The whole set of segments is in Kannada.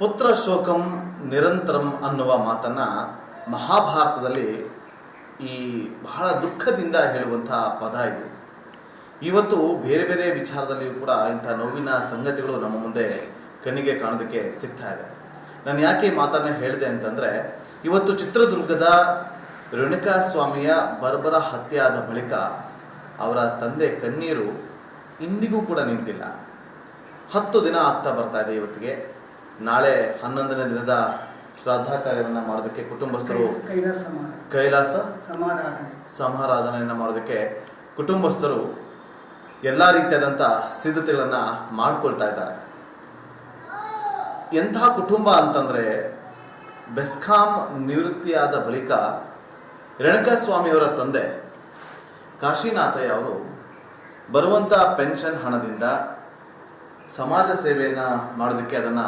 ಪುತ್ರ ಶೋಕಂ ನಿರಂತರಂ ಅನ್ನುವ ಮಾತನ್ನು ಮಹಾಭಾರತದಲ್ಲಿ ಈ ಬಹಳ ದುಃಖದಿಂದ ಹೇಳುವಂತಹ ಪದ ಇದು. ಇವತ್ತು ಬೇರೆ ಬೇರೆ ವಿಚಾರದಲ್ಲಿಯೂ ಕೂಡ ಇಂಥ ನೋವಿನ ಸಂಗತಿಗಳು ನಮ್ಮ ಮುಂದೆ ಕಣ್ಣಿಗೆ ಕಾಣೋದಕ್ಕೆ ಸಿಗ್ತಾ ಇದೆ. ನಾನು ಯಾಕೆ ಈ ಮಾತನ್ನು ಹೇಳಿದೆ ಅಂತಂದರೆ, ಇವತ್ತು ಚಿತ್ರದುರ್ಗದ ರೇಣುಕಾಸ್ವಾಮಿಯ ಬರ್ಬರ ಹತ್ಯೆ ಆದ ಬಳಿಕ ಅವರ ತಂದೆ ಕಣ್ಣೀರು ಇಂದಿಗೂ ಕೂಡ ನಿಂತಿಲ್ಲ. 10 ದಿನ ಆಗ್ತಾ ಬರ್ತಾ ಇದೆ ಇವತ್ತಿಗೆ. ನಾಳೆ 11ನೇ ದಿನದ ಶ್ರಾದ್ದ ಕಾರ್ಯವನ್ನು ಮಾಡೋದಕ್ಕೆ ಕುಟುಂಬಸ್ಥರು ಕೈಲಾಸ ಸಮಾರಾಧನೆಯನ್ನು ಮಾಡೋದಕ್ಕೆ ಕುಟುಂಬಸ್ಥರು ಎಲ್ಲ ರೀತಿಯಾದಂಥ ಸಿದ್ಧತೆಗಳನ್ನು ಮಾಡಿಕೊಳ್ತಾ ಇದ್ದಾರೆ. ಎಂತಹ ಕುಟುಂಬ ಅಂತಂದರೆ, ಬೆಸ್ಕಾಂ ನಿವೃತ್ತಿಯಾದ ಬಳಿಕ ರೇಣುಕಾಸ್ವಾಮಿಯವರ ತಂದೆ ಕಾಶಿನಾಥಯ್ಯ ಅವರು ಬರುವಂಥ ಪೆನ್ಷನ್ ಹಣದಿಂದ ಸಮಾಜ ಸೇವೆಯನ್ನು ಮಾಡೋದಕ್ಕೆ ಅದನ್ನು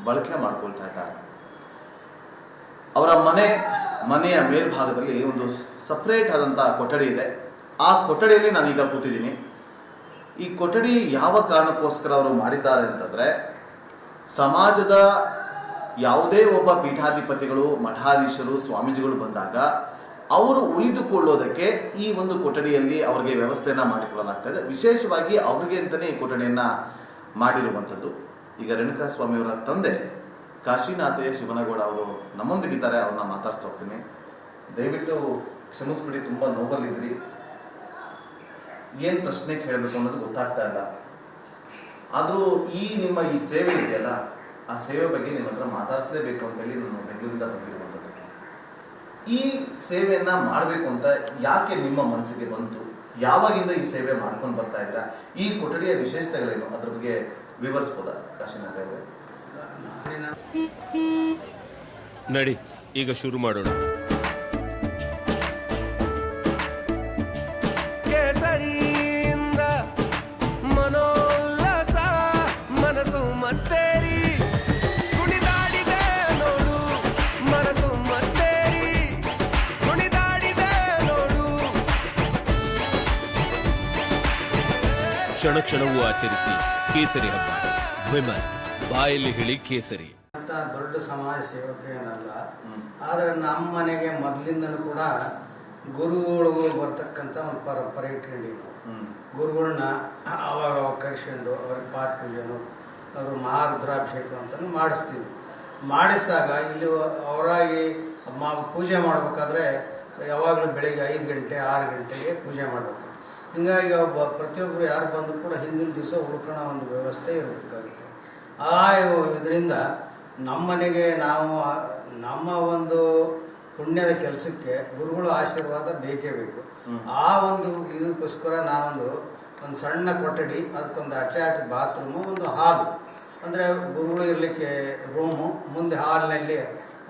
ಬಳಕೆ ಮಾಡಿಕೊಳ್ತಾ ಇದ್ದಾರೆ. ಅವರ ಮನೆಯ ಮೇಲ್ಭಾಗದಲ್ಲಿ ಒಂದು ಸಪ್ರೇಟ್ ಆದಂಥ ಕೊಠಡಿ ಇದೆ. ಆ ಕೊಠಡಿಯಲ್ಲಿ ನಾನೀಗ ಕೂತಿದ್ದೀನಿ. ಈ ಕೊಠಡಿ ಯಾವ ಕಾರಣಕ್ಕೋಸ್ಕರ ಅವರು ಮಾಡಿದ್ದಾರೆ ಅಂತಂದರೆ, ಸಮಾಜದ ಯಾವುದೇ ಒಬ್ಬ ಪೀಠಾಧಿಪತಿಗಳು, ಮಠಾಧೀಶರು, ಸ್ವಾಮೀಜಿಗಳು ಬಂದಾಗ ಅವರು ಉಳಿದುಕೊಳ್ಳೋದಕ್ಕೆ ಈ ಒಂದು ಕೊಠಡಿಯಲ್ಲಿ ಅವರಿಗೆ ವ್ಯವಸ್ಥೆಯನ್ನು ಮಾಡಿಕೊಡಲಾಗ್ತದೆ. ವಿಶೇಷವಾಗಿ ಅವರಿಗೆ ಅಂತಲೇ ಈ ಕೊಠಡಿಯನ್ನು ಮಾಡಿರುವಂಥದ್ದು. ಈಗ ರೇಣುಕಾಸ್ವಾಮಿಯವರ ತಂದೆ ಕಾಶಿನಾಥಯ್ಯ ಶಿವನಗೌಡ ಅವರು ನಮ್ಮೊಂದಿಗಿದ್ದಾರೆ. ಅವ್ರನ್ನ ಮಾತಾಡ್ತಾ ಹೋಗ್ತೀನಿ. ದಯವಿಟ್ಟು ಕ್ಷಮಿಸ್ಬಿಡಿ, ತುಂಬ ನೋವಲ್ಲಿದ್ದೀರಿ. ಏನು ಪ್ರಶ್ನೆ ಕೇಳಬೇಕು ಅನ್ನೋದು ಗೊತ್ತಾಗ್ತಾ ಇಲ್ಲ. ಆದರೂ ನಿಮ್ಮ ಈ ಸೇವೆ ಇದೆಯಲ್ಲ, ಆ ಸೇವೆ ಬಗ್ಗೆ ನಿಮ್ಮ ಹತ್ರ ಮಾತಾಡಿಸ್ಲೇಬೇಕು ಅಂತೇಳಿ ನಾನು ಬೆಂಗಳೂರಿಂದ ಬಂದಿರುವಂಥದ್ದು. ಈ ಸೇವೆಯನ್ನು ಮಾಡಬೇಕು ಅಂತ ಯಾಕೆ ನಿಮ್ಮ ಮನಸ್ಸಿಗೆ ಬಂತು? ಯಾವಾಗಿಂದ ಈ ಸೇವೆ ಮಾಡ್ಕೊಂಡು ಬರ್ತಾ ಇದ್ದೀರಾ? ಈ ಕೊಠಡಿಯ ವಿಶೇಷತೆಗಳೇನು, ಅದ್ರ ಬಗ್ಗೆ ವಿವರಿಸ್ಬೋದಾ ಕಾಶಿನಾಥ ಅವರೇ? ನಡಿ, ಈಗ ಶುರು ಮಾಡೋಣ. ಕೇಸರಿಯಿಂದ ಮನೋಲ್ಲಾಸ ಮನಸ್ಸು ಮತ್ತೇರಿ ಕುಣಿದಾಡಿದೆ ನೋಡು, ಮನಸ್ಸು ಮತ್ತೇರಿ ಕುಣಿದಾಡಿದೆ ನೋಡು. ಕ್ಷಣ ಕ್ಷಣವೂ ಆಚರಿಸಿ ಕೇಸರಿ ಹಬ್ಬ. ವಿಮಲ್ ಬಾಯಲ್ಲಿ ಹೇಳಿ ಕೇಸರಿ ಅಂತ ದೊಡ್ಡ ಸಮಾಜ ಸೇವಕ ಏನಲ್ಲ. ಆದರೆ ನಮ್ಮ ಮನೆಗೆ ಮೊದಲಿಂದನೂ ಕೂಡ ಗುರುಗಳು ಬರ್ತಕ್ಕಂಥ ಒಂದು ಪರಂಪರೆ ಇಟ್ಕೊಂಡಿವಿ ನಾವು. ಗುರುಗಳನ್ನ ಅವಾಗ ಕರೆಸ್ಕೊಂಡು ಅವ್ರಿಗೆ ಪಾದ ಪೂಜೆನು, ಅವರು ಮಹಾರುದ್ರಾಭಿಷೇಕ ಅಂತಲೂ ಮಾಡಿಸ್ತೀವಿ. ಮಾಡಿಸಿದಾಗ ಇಲ್ಲಿ ಅವರಾಗಿ ಪೂಜೆ ಮಾಡಬೇಕಾದ್ರೆ ಯಾವಾಗಲೂ ಬೆಳಿಗ್ಗೆ 5 ಗಂಟೆ 6 ಗಂಟೆಗೆ ಪೂಜೆ ಮಾಡಬೇಕು. ಹೀಗಾಗಿ ಪ್ರತಿಯೊಬ್ಬರು ಯಾರು ಬಂದರೂ ಕೂಡ ಹಿಂದಿನ ದಿವಸ ಉಳ್ಕೊಳ್ಳೋ ಒಂದು ವ್ಯವಸ್ಥೆ ಇರಬೇಕಾಗುತ್ತೆ. ಆ ಇದರಿಂದ ನಮ್ಮ ಮನೆಗೆ ನಾವು ನಮ್ಮ ಒಂದು ಪುಣ್ಯದ ಕೆಲಸಕ್ಕೆ ಗುರುಗಳ ಆಶೀರ್ವಾದ ಬೇಕೇ ಬೇಕು. ಆ ಒಂದು ಇದಕ್ಕೋಸ್ಕರ ನಾನೊಂದು ಸಣ್ಣ ಕೊಠಡಿ, ಅದಕ್ಕೊಂದು ಅಟ್ಯಾಚ್ ಬಾತ್ರೂಮು, ಒಂದು ಹಾಲು, ಅಂದರೆ ಗುರುಗಳು ಇರಲಿಕ್ಕೆ ರೂಮು, ಮುಂದೆ ಹಾಲ್ನಲ್ಲಿ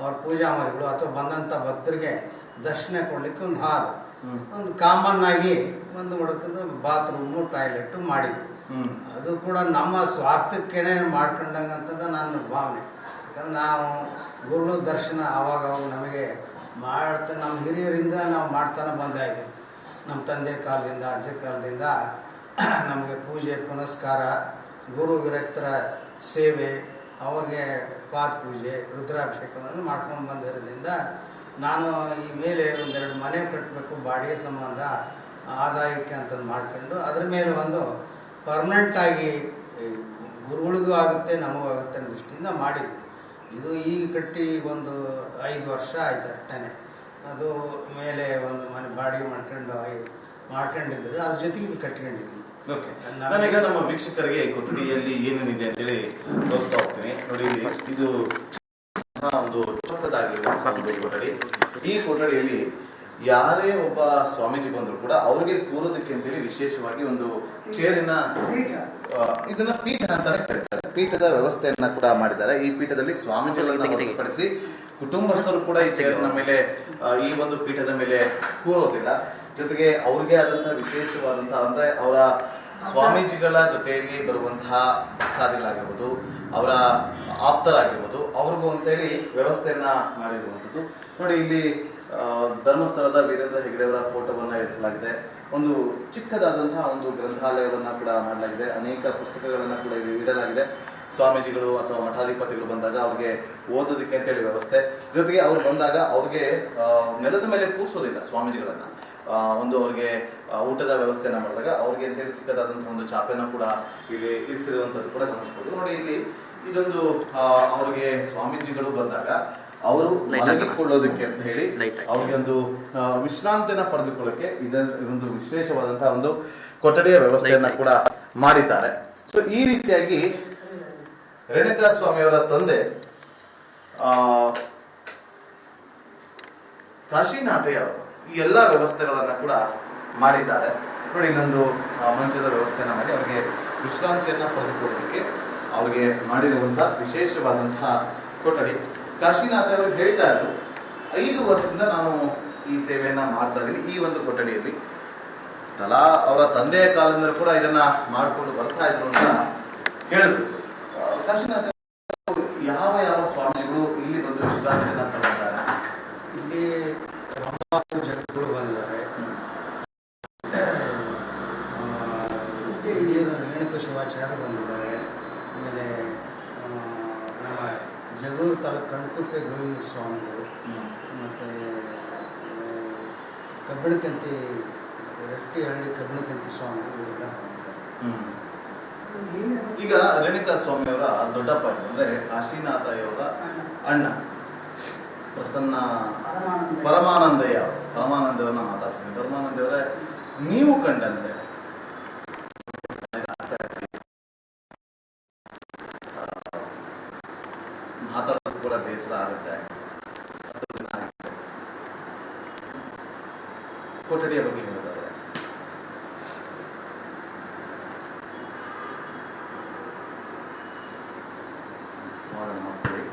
ಅವ್ರ ಪೂಜಾ ಮರಿಗಳು ಅಥವಾ ಬಂದಂಥ ಭಕ್ತರಿಗೆ ದರ್ಶನ ಕೊಡಲಿಕ್ಕೆ ಒಂದು ಹಾಲು, ಒಂದು ಕಾಮನ್ ಆಗಿ ಒಂದು ಮಾಡೋಕ್ಕಂತ ಬಾತ್ರೂಮು, ಟಾಯ್ಲೆಟು ಮಾಡಿದ್ವಿ. ಅದು ಕೂಡ ನಮ್ಮ ಸ್ವಾರ್ಥಕ್ಕೇನೆ ಮಾಡ್ಕೊಂಡಂಗಂಥದ್ದು ನನ್ನ ಭಾವನೆ. ಯಾಕಂದ್ರೆ ನಾವು ಗುರುಗಳ ದರ್ಶನ ಆವಾಗ ನಮಗೆ ನಮ್ಮ ಹಿರಿಯರಿಂದ ನಾವು ಮಾಡ್ತಾನೆ ಬಂದಾಯಿದ್ದೀವಿ. ನಮ್ಮ ತಂದೆ ಕಾಲದಿಂದ, ಅಜ್ಜ ಕಾಲದಿಂದ ನಮಗೆ ಪೂಜೆ ಪುನಸ್ಕಾರ, ಗುರು ವಿರಕ್ತರ ಸೇವೆ, ಅವ್ರಿಗೆ ಪಾದ ಪೂಜೆ, ರುದ್ರಾಭಿಷೇಕವನ್ನು ಮಾಡ್ಕೊಂಡು ಬಂದಿರೋದ್ರಿಂದ ನಾನು ಈ ಮೇಲೆ 1-2 ಮನೆ ಕಟ್ಟಬೇಕು, ಬಾಡಿಗೆ ಸಂಬಂಧ ಆದಾಯಕ್ಕೆ ಅಂತಂದು ಮಾಡ್ಕೊಂಡು ಅದ್ರ ಮೇಲೆ ಒಂದು ಪರ್ಮನೆಂಟಾಗಿ ಗುರುಗಳಿಗೂ ಆಗುತ್ತೆ, ನಮಗೂ ಆಗುತ್ತೆ ಅನ್ನೋ ದೃಷ್ಟಿಯಿಂದ ಮಾಡಿದ್ವಿ. ಇದು ಈಗ ಕಟ್ಟಿ ಒಂದು 5 ವರ್ಷ ಆಯ್ತು ಅಷ್ಟೇ. ಅದು ಮೇಲೆ ಒಂದು ಮನೆ ಬಾಡಿಗೆ ಮಾಡ್ಕೊಂಡಿದ್ರು, ಅದ್ರ ಜೊತೆಗೆ ಇದು ಕಟ್ಕೊಂಡಿದ್ವಿ. ನಾನೀಗ ನಮ್ಮ ವೀಕ್ಷಕರಿಗೆ ಕೊಠಡಿಯಲ್ಲಿ ಏನೇನಿದೆ ಅಂತೇಳಿ ತೋರಿಸ್ತಾ ಹೋಗ್ತೀನಿ. ನೋಡಿ, ಇದು ಒಂದು ಚೊಕ್ಕದಾಗಿರುವಂತಹ ಒಂದು ಕೊಠಡಿ. ಈ ಕೊಠಡಿಯಲ್ಲಿ ಯಾರೇ ಒಬ್ಬ ಸ್ವಾಮೀಜಿ ಬಂದ್ರು ಕೂಡ ಅವ್ರಿಗೆ ಕೂರೋದಕ್ಕೆ ಅಂತೇಳಿ ವಿಶೇಷವಾಗಿ ಒಂದು ಚೇರಿನ, ಇದನ್ನ ಪೀಠ ಅಂತಾನೆ ಕರೀತಾರೆ, ಪೀಠದ ವ್ಯವಸ್ಥೆಯನ್ನ ಕೂಡ ಮಾಡಿದ್ದಾರೆ. ಈ ಪೀಠದಲ್ಲಿ ಸ್ವಾಮೀಜಿಗಳನ್ನ ಹೊರತುಪಡಿಸಿ ಕುಟುಂಬಸ್ಥರು ಕೂಡ ಈ ಚೇರಿನ ಮೇಲೆ, ಈ ಒಂದು ಪೀಠದ ಮೇಲೆ ಕೂರೋದಿಲ್ಲ. ಜೊತೆಗೆ ಅವ್ರಿಗೆ ಆದಂತಹ ವಿಶೇಷವಾದಂತಹ, ಅಂದ್ರೆ ಅವರ ಸ್ವಾಮೀಜಿಗಳ ಜೊತೆಯಲ್ಲಿ ಬರುವಂತಹ ಭಕ್ತಾದಿಗಳಾಗಿರ್ಬೋದು, ಅವರ ಆಪ್ತರಾಗಿರ್ಬೋದು, ಅವ್ರಿಗೂ ಅಂತೇಳಿ ವ್ಯವಸ್ಥೆಯನ್ನ ಮಾಡಿರುವಂಥದ್ದು. ನೋಡಿ, ಇಲ್ಲಿ ಧರ್ಮಸ್ಥಳದ ವೀರೇಂದ್ರ ಹೆಗ್ಗಡೆಯವರ ಫೋಟೋವನ್ನು ಇರಿಸಲಾಗಿದೆ. ಒಂದು ಚಿಕ್ಕದಾದಂತಹ ಒಂದು ಗ್ರಂಥಾಲಯವನ್ನು ಕೂಡ ಮಾಡಲಾಗಿದೆ. ಅನೇಕ ಪುಸ್ತಕಗಳನ್ನು ಕೂಡ ಇಲ್ಲಿ ಇಡಲಾಗಿದೆ. ಸ್ವಾಮೀಜಿಗಳು ಅಥವಾ ಮಠಾಧಿಪತಿಗಳು ಬಂದಾಗ ಅವ್ರಿಗೆ ಓದೋದಕ್ಕೆ ಅಂತೇಳಿ ವ್ಯವಸ್ಥೆ, ಜೊತೆಗೆ ಅವ್ರು ಬಂದಾಗ ಅವ್ರಿಗೆ ನೆಲದ ಮೇಲೆ ಕೂರಿಸೋದಿಲ್ಲ ಸ್ವಾಮೀಜಿಗಳನ್ನ. ಒಂದು ಅವ್ರಿಗೆ ಊಟದ ವ್ಯವಸ್ಥೆನ ಮಾಡಿದಾಗ ಅವ್ರಿಗೆ ಅಂತೇಳಿ ಚಿಕ್ಕದಾದಂತಹ ಒಂದು ಚಾಪೆನ ಕೂಡ ಇಲ್ಲಿ ಇರಿಸಿರುವಂಥದ್ದು ಕೂಡ ಗಮನಿಸ್ಬೋದು. ನೋಡಿ ಇಲ್ಲಿ ಇದೊಂದು ಅವ್ರಿಗೆ ಸ್ವಾಮೀಜಿಗಳು ಬಂದಾಗ ಅವರು ಮಲಗಿಕೊಳ್ಳೋದಕ್ಕೆ ಅಂತ ಹೇಳಿ ಅವ್ರಿಗೆ ಒಂದು ವಿಶ್ರಾಂತಿಯನ್ನ ಪಡೆದುಕೊಳ್ಳೋಕೆ ಇದೊಂದು ವಿಶೇಷವಾದಂತಹ ಒಂದು ಕೊಠಡಿಯ ವ್ಯವಸ್ಥೆಯನ್ನ ಕೂಡ ಮಾಡಿದ್ದಾರೆ. ಸೊ ಈ ರೀತಿಯಾಗಿ ರೇಣುಕಾ ಸ್ವಾಮಿಯವರ ತಂದೆ ಕಾಶಿನಾಥಯ್ಯ ಅವರು ಈ ಎಲ್ಲ ವ್ಯವಸ್ಥೆಗಳನ್ನ ಕೂಡ ಮಾಡಿದ್ದಾರೆ. ನೋಡಿ ಇನ್ನೊಂದು ಮಂಚದ ವ್ಯವಸ್ಥೆಯನ್ನ ಮಾಡಿ ಅವ್ರಿಗೆ ವಿಶ್ರಾಂತಿಯನ್ನ ಪಡೆದುಕೊಳ್ಳೋದಕ್ಕೆ ಅವ್ರಿಗೆ ಮಾಡಿರುವಂತಹ ವಿಶೇಷವಾದಂತಹ ಕೊಠಡಿ. ಕಾಶಿನಾಥ ಅವರು ಹೇಳ್ತಾ ಇದ್ರು, 5 ವರ್ಷದಿಂದ ನಾನು ಈ ಸೇವೆಯನ್ನ ಮಾಡ್ತಾ ಇದ್ದೀನಿ ಈ ಒಂದು ಕೊಠಡಿಯಲ್ಲಿ. ತಲಾ ಅವರ ತಂದೆಯ ಕಾಲದಿಂದ ಕೂಡ ಇದನ್ನ ಮಾಡಿಕೊಂಡು ಬರ್ತಾ ಇದ್ರು ಅಂತ ಹೇಳಿದ್ರು. ಕಾಶಿನಾಥ ಯಾವ ಯಾವ ಸ್ವಾಮಿಗಳು ಇಲ್ಲಿ ಬಂದು ವಿಶ್ರಾಂತಿಯನ್ನ ಪಡೆದಿದ್ದಾರೆ? ಇಲ್ಲಿ ರಂಭಾಪುರ ಜಗದ್ಗುರು ಬಂದಿದ್ದಾರೆ, ಇಡೀ ರೇಣುಕ ಶಿವಾಚಾರ್ಯ ಬಂದಿದ್ದಾರೆ, ಆಮೇಲೆ ನಮ್ಮ ಜಗಳೂರು ತಾಲೂಕು ಕಣ್ಕುಪ್ಪೆ ಗೋವಿಂದ ಸ್ವಾಮಿಗಳು, ಮತ್ತು ಕಬ್ಬಿಣಕಂತಿ ರಟ್ಟಿಹಳ್ಳಿ ಕಬ್ಬಿಣಕಂತಿ ಸ್ವಾಮಿಗಳು ಇವರೆಲ್ಲ ಬಂದಿದ್ದಾರೆ. ಈಗ ರೇಣುಕಾ ಸ್ವಾಮಿಯವರ ದೊಡ್ಡಪ್ಪ ಅಂದ್ರೆ ಕಾಶಿನಾಥಯ್ಯವರ ಅಣ್ಣ ಪ್ರಸನ್ನ ಪರಮಾನಂದಯ್ಯ ಪರಮಾನಂದವ್ರನ್ನ ಮಾತಾಡ್ತೀನಿ. ಪರಮಾನಂದವರ ನೀವು ಕಂಡಂತೆ ಮಾತಾಡೋದು ಕೂಡ ಬೇಸರ ಆಗುತ್ತೆ. ಕೊಠಡಿಯ ಬಗ್ಗೆ ಹೇಳ್ತಾರೆ. ಸಮಾಧಾನ ಮಾಡ್ಕೊಳ್ಳಿ.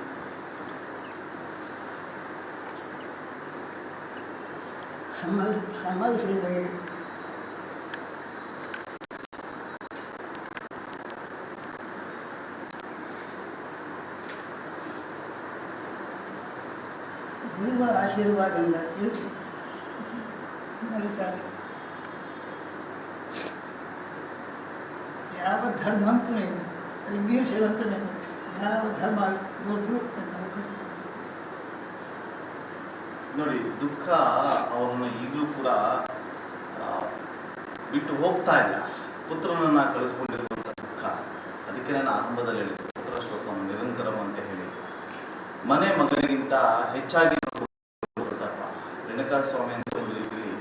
ಸಮಾಜ ಸೇವೆ ಗುರುಗಳ ಆಶೀರ್ವಾದದಿಂದ ನಡೀತಾರೆ. ಯಾವ ಧರ್ಮ ಅಂತಲೇ ಇಲ್ಲ, ಅಲ್ಲಿ ವೀರ ಸೇವಂತನೇ ಯಾವ ಧರ್ಮ ಹೋದ್ರು ನೋಡಿ, ದುಃಖ ಅವರನ್ನ ಈಗಲೂ ಕೂಡ ಬಿಟ್ಟು ಹೋಗ್ತಾ ಇಲ್ಲ. ಪುತ್ರನನ್ನ ಕಳೆದುಕೊಂಡಿರುವಂತ ದುಃಖ. ಅದಕ್ಕೆ ನಾನು ಆರಂಭದಲ್ಲಿ ಹೇಳಿದೆ, ಪುತ್ರ ಶೋಕಂ ನಿರಂತರಂ ಅಂತ ಹೇಳಿ. ಮನೆ ಮಗನಿಗಿಂತ ಹೆಚ್ಚಾಗಿ ರೇಣುಕಾ ಸ್ವಾಮಿ ಅಂತ ಒಂದು ರೀತಿಯಲ್ಲಿ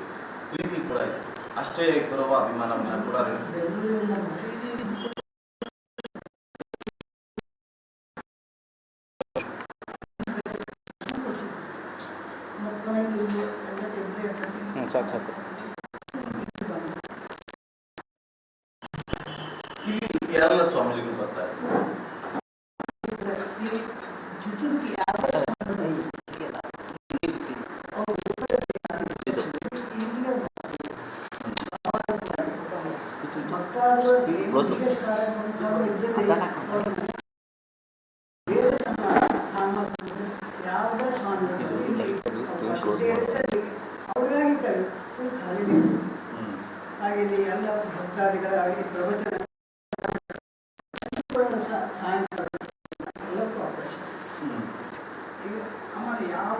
ಪ್ರೀತಿ ಕೂಡ ಇತ್ತು. ಅಷ್ಟೇ ಗೌರವ ಅಭಿಮಾನವನ್ನ ಕೂಡ ಎಲ್ಲ ಸ್ವಾಮೀಜಿಗಳು ಬರ್ತಾರೆ. ಹಾಗೆ ಎಲ್ಲ ಭಕ್ತಾದಿಗಳಾಗಿ ಪ್ರವಚನ ಸಾಯಂಕಾಲ ಎಲ್ಲಕ್ಕೂ ಅವಕಾಶ. ಈಗ ಆಮೇಲೆ ಯಾವ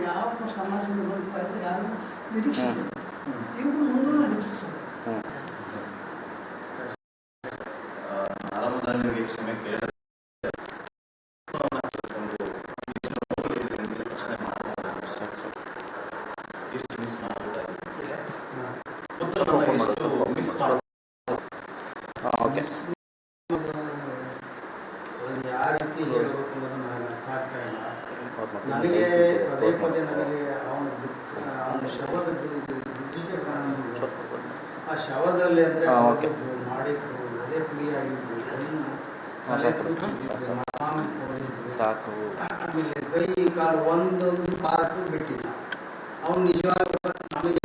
ಯಾವ ಸಮಾಜದಿಂದ ಬಂದು ಯಾರು ನಿರೀಕ್ಷಿಸಿದ್ರು ಇವರು ಮುಂದೂ ನಿರೀಕ್ಷಿಸಿದ್ರು. ಆರಂಭದಲ್ಲಿ ಕ್ಷಮೆ ಕೇಳ ಯಾವ ರೀತಿ ಹೇಳಬೇಕು ಅನ್ನೋದು ನನಗೆ ಅರ್ಥ ಆಗ್ತಾ ಇಲ್ಲ. ನನಗೆ ಪದೇ ಪದೇ ನನಗೆ ಅವನ ಶವದ ದೃಶ್ಯ ಕಾಣುವುದು, ಆ ಶವದಲ್ಲಿ ಅಂದರೆ ಮಾಡಿದ್ದು ಅದೇ ಪುಡಿಯಾಗಿದ್ದು, ತಲೆ ಕೂತಿದ್ದು, ಸಾಕು, ಆಮೇಲೆ ಕೈ ಕಾಲು ಒಂದೊಂದು ಪಾರ್ಟು ಬಿಟ್ಟಿಲ್ಲ. ಅವನು ನಿಜವಾಗ್ಲೂ ನಮಗೆ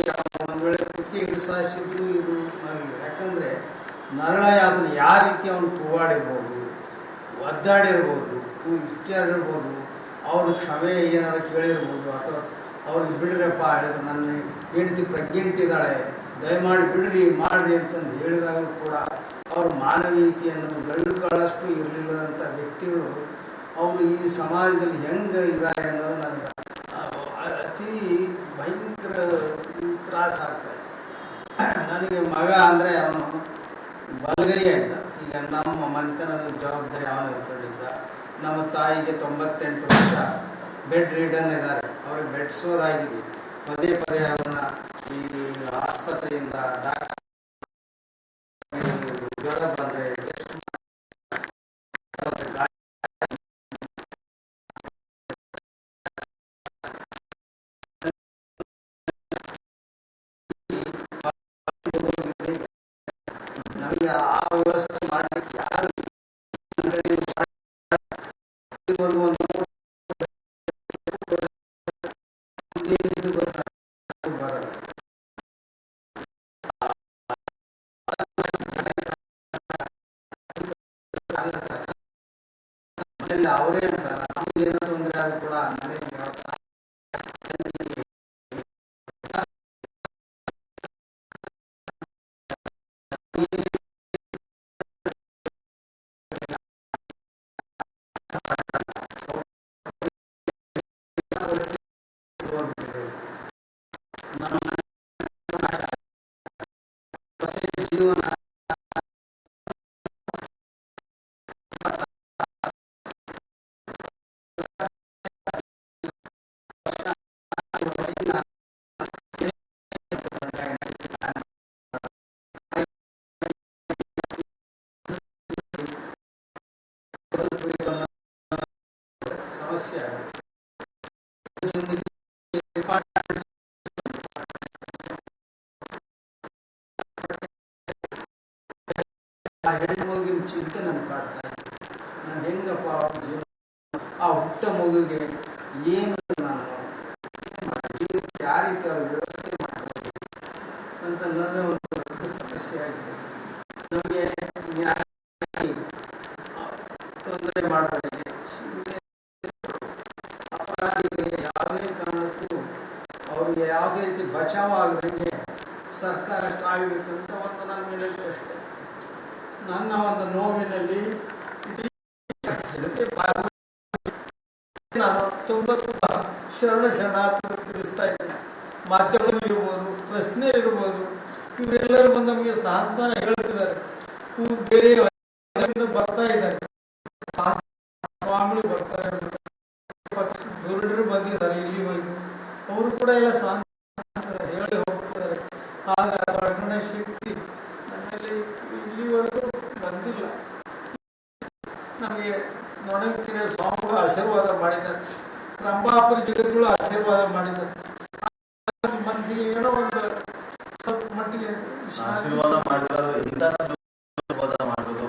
ಒಂದು ವೇಳೆ ಕುತ್ತಿಗೆ ಹಿಡಿಸಾಯಿಸಿದ್ರು ಇದು ಯಾಕಂದರೆ ನರಳಯಾತನೆ ಯಾವ ರೀತಿ ಅವನು ಕೂಗಾಡಿರ್ಬೋದು, ಒದ್ದಾಡಿರ್ಬೋದು, ಇಷ್ಟಾಡಿರ್ಬೋದು, ಅವ್ರ ಕ್ಷಮೆ ಏನಾರು ಕೇಳಿರ್ಬೋದು, ಅಥವಾ ಅವ್ರಿಗೆ ಬಿಡ್ರಪ್ಪ ಹೇಳಿದ್ರು ನನ್ನ ಹೆಂಡತಿ ಪ್ರೆಗ್ನೆಂಟ್ ಇದ್ದಾಳೆ ದಯಮಾಡಿ ಬಿಡ್ರಿ ಮಾಡ್ರಿ ಅಂತಂದು ಹೇಳಿದಾಗಲೂ ಕೂಡ ಅವ್ರ ಮಾನವೀಯತೆ ಅನ್ನೋದು ಎಳ್ಳುಕಾಳಷ್ಟು ಇರಲಿಲ್ಲದಂಥ ವ್ಯಕ್ತಿಗಳು ಅವರು ಈ ಸಮಾಜದಲ್ಲಿ ಹೆಂಗೆ ಇದ್ದಾರೆ ಅನ್ನೋದು ನನಗೆ ಅತಿ ಭಯಂಕರ ತ್ರಾಸ ಆಗ್ತದೆ. ನನಗೆ ಮಗ ಅಂದರೆ ಅವನು ಬಲಗೈಯ ಇದ್ದ. ಈಗ ನಮ್ಮ ಮನೆತನದ ಜವಾಬ್ದಾರಿ ಅವನು ಇಟ್ಕೊಂಡಿದ್ದ. ನಮ್ಮ ತಾಯಿಗೆ 98 ವರ್ಷ ಬೆಡ್ ರಿಡನ್ ಇದ್ದಾರೆ. ಅವ್ರಿಗೆ ಬೆಡ್ ಸೋರ್ ಆಗಿದೆ. ಪದೇ ಪದೇ ಅವನ್ನ ಈ ಆಸ್ಪತ್ರೆಯಿಂದ ಡಾಕ್ಟರ್ ಜ್ವರ ಬಂದರೆ ನಮಗೆ ಆ ವ್ಯವಸ್ಥೆ ಮಾಡಲಿಕ್ಕೆ ಯಾರು ಮನೆಯಲ್ಲಿ ಅವರೇ ಅಂತಾರಲ್ಲ, ನಮ್ಗೆ ಏನೋ ತೊಂದರೆ ಆದ್ರೂ ಕೂಡ ಮನೆಯಲ್ಲಿ ಜೀವನ ಸಮಸ್ಯೆ ಆಗುತ್ತೆ. ಆ ಹೆಣ್ಣು ಮಗುವಿನ ಚಿಂತೆ ನನಗೆ ಕಾಡ್ತಾ ಇದೆ. ನಾನು ಹೆಂಗಪ್ಪ ಜೀವನ ಆ ಹುಟ್ಟ ಮಗುವಿಗೆ ಏನು ನಾನು ಜೀವನಕ್ಕೆ ಯಾವ ರೀತಿ ಅವ್ರ ವ್ಯವಸ್ಥೆ ಮಾಡಬಹುದು ಅಂತ ಅನ್ನೋದೇ ಒಂದು ದೊಡ್ಡ ಸಮಸ್ಯೆ ಆಗಿದೆ. ನಮಗೆ ನ್ಯಾಯ ತೊಂದರೆ ಮಾಡೋರಿಗೆ ಅಪರಾಧಿಗಳಿಗೆ ಯಾವುದೇ ಕಾರಣಕ್ಕೂ ಅವ್ರಿಗೆ ಯಾವುದೇ ರೀತಿ ಬಚಾವ್ ಆಗದಂಗೆ ಸರ್ಕಾರ ಕಾಯಬೇಕಂತ ಒಂದು ನನ್ನ ವಿನಂತಿ ಅಷ್ಟೇ. ನನ್ನ ಒಂದು ನೋವಿನಲ್ಲಿ ಇಡೀ ಜನತೆ ನಾನು ತುಂಬ ಶರಣಾರ್ಥಿ ತಿಳಿಸ್ತಾ ಇದ್ದೇನೆ. ಮಾಧ್ಯಮಗಳು ಇರ್ಬೋದು, ಪ್ರಶ್ನೆ ಇರ್ಬೋದು, ಇವರೆಲ್ಲರೂ ಬಂದು ನಮಗೆ ಸಾಂತ್ವನ ಹೇಳ್ತಿದ್ದಾರೆ. ಬೇರೆ ಬರ್ತಾ ಇದ್ದಾರೆ, ಸ್ವಾಮಿಗಳು ಬರ್ತಾರೆ, ಗುರುಡರು ಬಂದಿದ್ದಾರೆ ಇಲ್ಲಿವರೆಗೂ. ಅವರು ಕೂಡ ಎಲ್ಲ ಸ್ವಾತಂತ್ರ್ಯ ಹೇಳಿ ಹೋಗ್ತಿದ್ದಾರೆ. ಆದರೆ ಆ ಒಳಗಡೆ ಶಕ್ತಿ ನನ್ನಲ್ಲಿ ಇಲ್ಲಿವರೆಗೂ ಬಂದಿಲ್ಲ. ನಮಗೆ ನೊಣಕಿನ ಸ್ವಾಮಿಗಳು ಆಶೀರ್ವಾದ ಮಾಡಿದ್ದಾರೆ, ರಂಭಾಪುರಿ ಜಗತ್ಗಳು ಆಶೀರ್ವಾದ ಮಾಡಿದ್ದಾರೆ. ಮನಸ್ಸಿಗೆ ಏನೋ ಒಂದು ಸ್ವಲ್ಪ ಮಟ್ಟಿಗೆ ಆಶೀರ್ವಾದ ಮಾಡಿದ್ರೆ ಇಂಥ ಆಶೀರ್ವಾದ ಮಾಡೋದು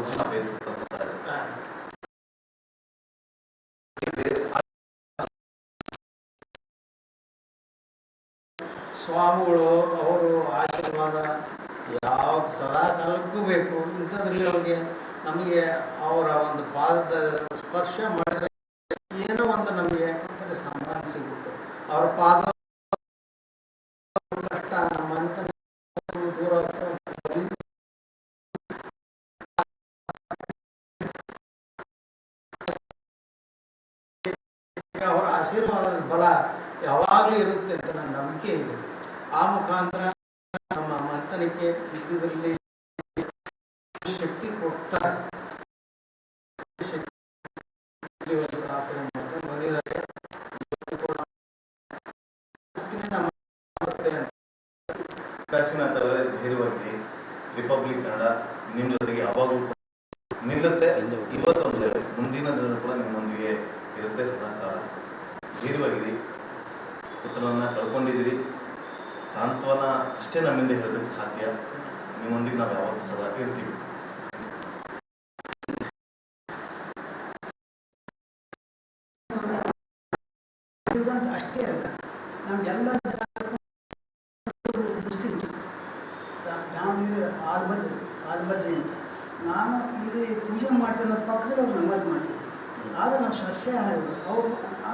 ಸ್ವಾಮಿಗಳು ಅವರು ಆಶೀರ್ವಾದ ಯಾವ ಸದಾ ಕಾಲಕ್ಕೂ ಬೇಕು. ಇಂಥದ್ರಲ್ಲಿ ಅವ್ರಿಗೆ ನಮಗೆ ಅವರ ಒಂದು ಪಾದದ ಸ್ಪರ್ಶ ಮಾಡಿದ್ರೆ ಏನೋ ಒಂದು ನಮಗೆ ಒಂಥರ ಸಮಾಧಾನ ಸಿಗುತ್ತೆ. ಅವರ ಪಾದ ಕಷ್ಟ ನಮ್ಮ ಮನೆತನ ದೂರ ಅವರ ಆಶೀರ್ವಾದದ ಬಲ ಯಾವಾಗಲೂ ಇರುತ್ತೆ ಅಂತ ನನ್ನ ನಂಬಿಕೆ ಇದೆ. ಆ ಮುಖಾಂತರ ನಮ್ಮ ಮನೆತನಕ್ಕೆ ಇದ್ದಿದ್ರಲ್ಲಿ ಶಕ್ತಿ ಕೊಡ್ತಾರೆ. ಬಂದಿದ್ದಾರೆ. ಕಾಶಿನಾಥ್ ಅವರೇ, ಧೈರ್ಯವಾಗಿ ರಿಪಬ್ಲಿಕ್ ಕನ್ನಡ ನಿಮ್ಮ ಜೊತೆಗೆ ಯಾವಾಗಲೂ ನಿಲ್ಲುತ್ತೆ. ಇವತ್ತೊಂದು ಮುಂದಿನ ದಿನ ಕೂಡ ನಿಮ್ಮೊಂದಿಗೆ ಇರುತ್ತೆ ಸದಾಕಾಲ. ಧೈರ್ಯವಾಗಿರಿ. ಪುತ್ರನನ್ನ ಕಳ್ಕೊಂಡಿದ್ದೀರಿ. ಸಾಂತ್ವನ ಅಷ್ಟೇ ನಮ್ಮಿಂದ ಹೇಳೋದಕ್ಕೆ ಸಾಧ್ಯ. ನಿಮ್ಮೊಂದಿಗೆ ನಾವು ಯಾವತ್ತೂ ಸದಾ ಇರ್ತೀವಿ. ಅಷ್ಟೇ ಅಲ್ಲ, ನಮಗೆಲ್ಲ ದಾವಣಗೆರೆ ಆಲ್ಬದ್ರಿ ಅಂತ ನಾನು ಇಲ್ಲಿ ಪೂಜೆ ಮಾಡ್ತಿರೋ ಪಕ್ಕದಲ್ಲಿ ಅವ್ರು ನಮಾಜ್ ಮಾಡ್ತಿದ್ದೆ. ಆಗ ನಾವು ಸಸ್ಯಾಹಾರಿಗಳು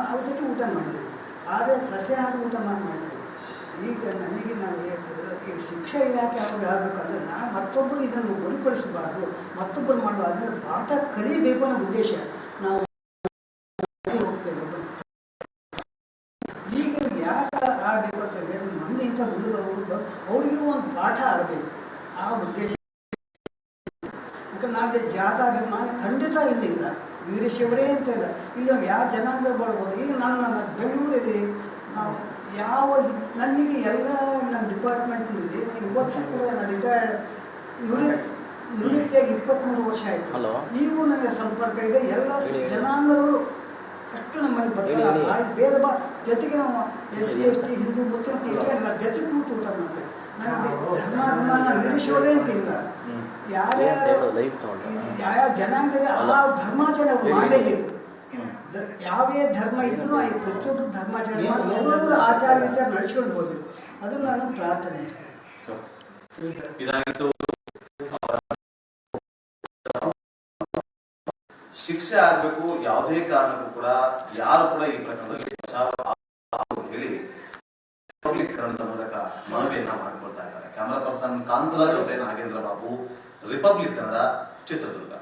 ಅವ್ರ ಜೊತೆ ಊಟ ಮಾಡಿದ್ದೀವಿ. ಆದರೆ ಸಸ್ಯಾಹಾರ ಊಟ ಮಾಡಿದ್ದೀವಿ. ಈಗ ನನಗೆ ನಾವು ಹೇಳ್ತಿದ್ರೆ ಈ ಶಿಕ್ಷೆ ಯಾಕೆ ಅವ್ರಿಗೆ ಆಗಬೇಕಂದ್ರೆ ನಾನು ಮತ್ತೊಬ್ಬರು ಇದನ್ನು ಗುರಿಪಡಿಸಬಾರ್ದು, ಮತ್ತೊಬ್ಬರು ಮಾಡುವ ಅದನ್ನು ಪಾಠ ಕಲಿಬೇಕು ಅನ್ನೋ ಉದ್ದೇಶ ನಾವು ಹೋಗ್ತೇವೆ. ಈಗ ಯಾಕೆ ಆಗಬೇಕು ಅಂತ ಹೇಳಿದ್ರೆ ನಮ್ಮದು ಇಂಥ ಹುಡುಗರು ಅವರಿಗೂ ಒಂದು ಪಾಠ ಆಗಬೇಕು ಆ ಉದ್ದೇಶ. ಯಾಕಂದ್ರೆ ನಾವೇ ಜಾತಾಭಿಮಾನ ಖಂಡಿತ ಇಲ್ಲ, ವೀರಶೈವರೇ ಅಂತ ಇಲ್ಲ, ಇಲ್ಲಿ ನಾವು ಯಾವ ಜನಾಂಗ ಬರ್ಬೋದು. ಈಗ ನನ್ನ ಬೆಂಗಳೂರಲ್ಲಿ ನಾವು ಯಾವ ನನಗೆ ಎಲ್ಲ ನಮ್ಮ ಡಿಪಾರ್ಟ್ಮೆಂಟ್ನಲ್ಲಿ ಇವತ್ತು ಕೂಡ ನಾನು ರಿಟೈರ್ಡ್ ನಿವೃತ್ತಿಯಾಗಿ 23 ವರ್ಷ ಆಯಿತು. ಈಗೂ ನನಗೆ ಸಂಪರ್ಕ ಇದೆ. ಎಲ್ಲ ಜನಾಂಗದವರು ಅಷ್ಟು ನಮ್ಮಲ್ಲಿ ಬರ್ತಾರೆ. ಭೇದ ಜೊತೆಗೆ ನಾವು SC ST ಹಿಂದೂ ಮುಸ್ಲಿಂ ಇಟ್ಕೊಂಡು ಜೊತೆಗೆ ಕೂತು ಊಟ ಮಾಡ್ತೇವೆ. ನನಗೆ ಧರ್ಮಾಭಿಮಾನ ವೀರಶೈವರೇ ಅಂತ ಇಲ್ಲ. ಯಾವ ಜನಾಂಗದಲ್ಲಿ ಆ ಧರ್ಮಾಚರಣೆ ಮಾಡಲೇಬೇಕು. ಯಾವೇ ಧರ್ಮ ಇದ್ರೂ ಪ್ರತಿಯೊಬ್ಬರು ಧರ್ಮಾಚರಣೆ ಮಾಡಿ ಎಲ್ಲರೂ ಆಚಾರ ವಿಚಾರ ನಡೆಸ್ಕೊಂಡು ಹೋಗ್ಬೇಕು. ಅದು ನನ್ನ ಪ್ರಾರ್ಥನೆ. ಶಿಕ್ಷೆ ಆಗ್ಬೇಕು, ಯಾವುದೇ ಕಾರಣಕ್ಕೂ ಕೂಡ ಯಾರು ಕೂಡ ಈ ಪ್ರಕರಣದಲ್ಲಿ ಹೇಳಿ ರಿಪಬ್ಲಿಕ್ ಕನ್ನಡದ ಮೂಲಕ ಮನವಿಯನ್ನ ಮಾಡಿಕೊಳ್ತಾ ಇದ್ದಾರೆ. ಕ್ಯಾಮರಾ ಪರ್ಸನ್ ಕಾಂತರಾಜ್ ಜೊತೆ ನಾಗೇಂದ್ರ ಬಾಬು, ರಿಪಬ್ಲಿಕ್ ಕನ್ನಡ, ಚಿತ್ರದುರ್ಗ.